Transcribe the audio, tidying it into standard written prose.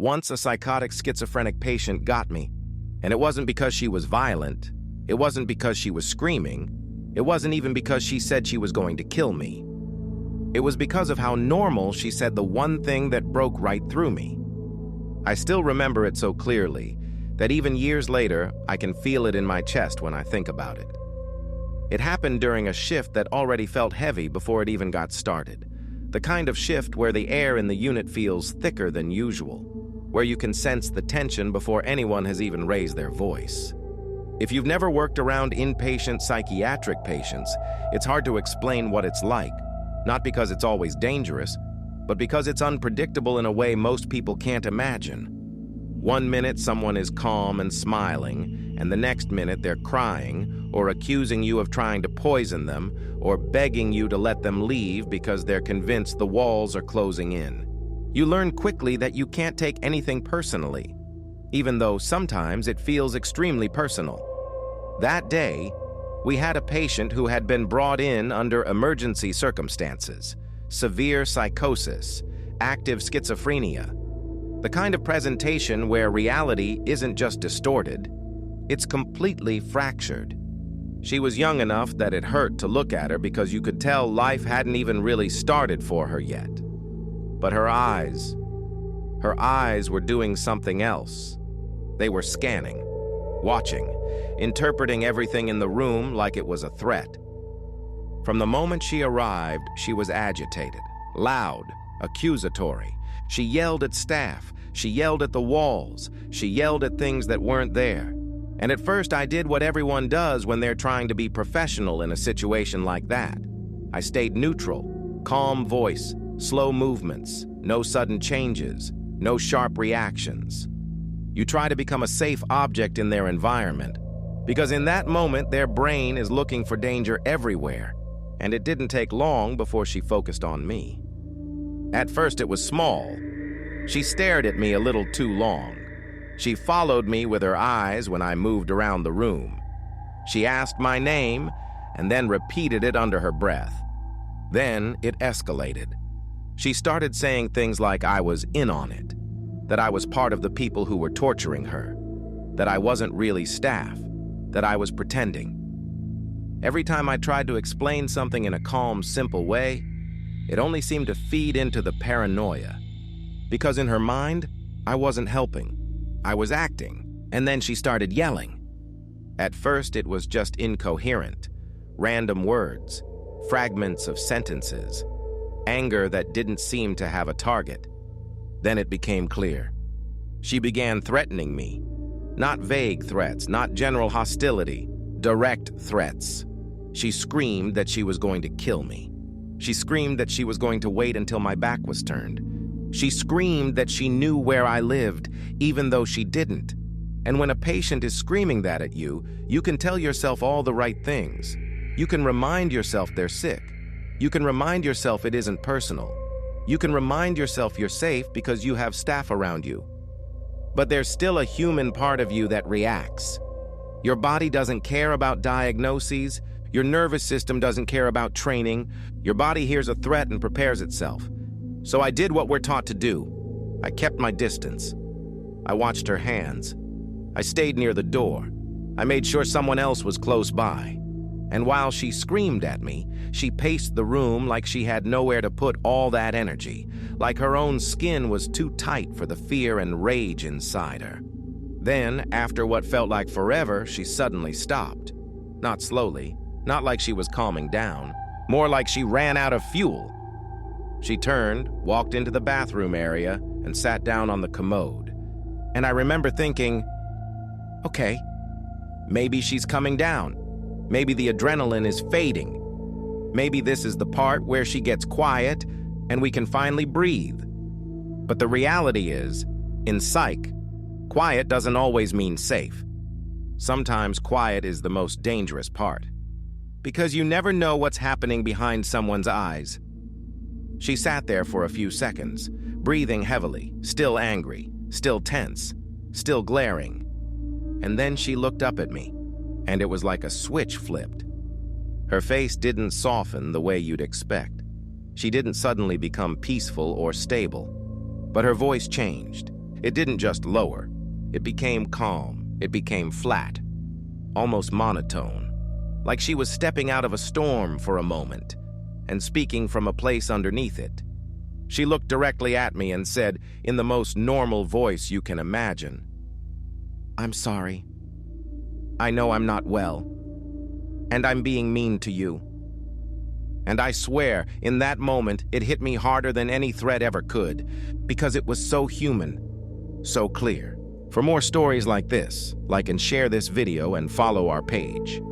Once a psychotic schizophrenic patient got me, and it wasn't because she was violent, it wasn't because she was screaming, it wasn't even because she said she was going to kill me. It was because of how normal she said the one thing that broke right through me. I still remember it so clearly that even years later, I can feel it in my chest when I think about it. It happened during a shift that already felt heavy before it even got started. The kind of shift where the air in the unit feels thicker than usual, where you can sense the tension before anyone has even raised their voice. If you've never worked around inpatient psychiatric patients, it's hard to explain what it's like, not because it's always dangerous, but because it's unpredictable in a way most people can't imagine. One minute someone is calm and smiling, and the next minute they're crying, or accusing you of trying to poison them, or begging you to let them leave because they're convinced the walls are closing in. You learn quickly that you can't take anything personally, even though sometimes it feels extremely personal. That day, we had a patient who had been brought in under emergency circumstances, severe psychosis, active schizophrenia, the kind of presentation where reality isn't just distorted, it's completely fractured. She was young enough that it hurt to look at her because you could tell life hadn't even really started for her yet. But her eyes were doing something else. They were scanning, watching, interpreting everything in the room like it was a threat. From the moment she arrived, she was agitated, loud, accusatory. She yelled at staff. She yelled at the walls. She yelled at things that weren't there. And at first I did what everyone does when they're trying to be professional in a situation like that. I stayed neutral, calm voice, slow movements, no sudden changes, no sharp reactions. You try to become a safe object in their environment, because in that moment their brain is looking for danger everywhere, and it didn't take long before she focused on me. At first it was small. She stared at me a little too long. She followed me with her eyes when I moved around the room. She asked my name and then repeated it under her breath. Then it escalated. She started saying things like I was in on it, that I was part of the people who were torturing her, that I wasn't really staff, that I was pretending. Every time I tried to explain something in a calm, simple way, it only seemed to feed into the paranoia. Because in her mind, I wasn't helping. I was acting, and then she started yelling. At first, it was just incoherent, random words, fragments of sentences, anger that didn't seem to have a target. Then it became clear. She began threatening me. Not vague threats, not general hostility, direct threats. She screamed that she was going to kill me. She screamed that she was going to wait until my back was turned. She screamed that she knew where I lived, even though she didn't. And when a patient is screaming that at you, you can tell yourself all the right things. You can remind yourself they're sick. You can remind yourself it isn't personal. You can remind yourself you're safe because you have staff around you. But there's still a human part of you that reacts. Your body doesn't care about diagnoses. Your nervous system doesn't care about training. Your body hears a threat and prepares itself. So I did what we're taught to do. I kept my distance. I watched her hands. I stayed near the door. I made sure someone else was close by. And while she screamed at me, she paced the room like she had nowhere to put all that energy, like her own skin was too tight for the fear and rage inside her. Then, after what felt like forever, she suddenly stopped. Not slowly, not like she was calming down, more like she ran out of fuel. She turned, walked into the bathroom area, and sat down on the commode. And I remember thinking, okay, maybe she's coming down. Maybe the adrenaline is fading. Maybe this is the part where she gets quiet and we can finally breathe. But the reality is, in psych, quiet doesn't always mean safe. Sometimes quiet is the most dangerous part, because you never know what's happening behind someone's eyes. She sat there for a few seconds, breathing heavily, still angry, still tense, still glaring. And then she looked up at me, and it was like a switch flipped. Her face didn't soften the way you'd expect. She didn't suddenly become peaceful or stable. But her voice changed. It didn't just lower. It became calm. It became flat, almost monotone, like she was stepping out of a storm for a moment and speaking from a place underneath it. She looked directly at me and said, in the most normal voice you can imagine, "I'm sorry. I know I'm not well, and I'm being mean to you." And I swear, in that moment, it hit me harder than any threat ever could, because it was so human, so clear. For more stories like this, like and share this video and follow our page.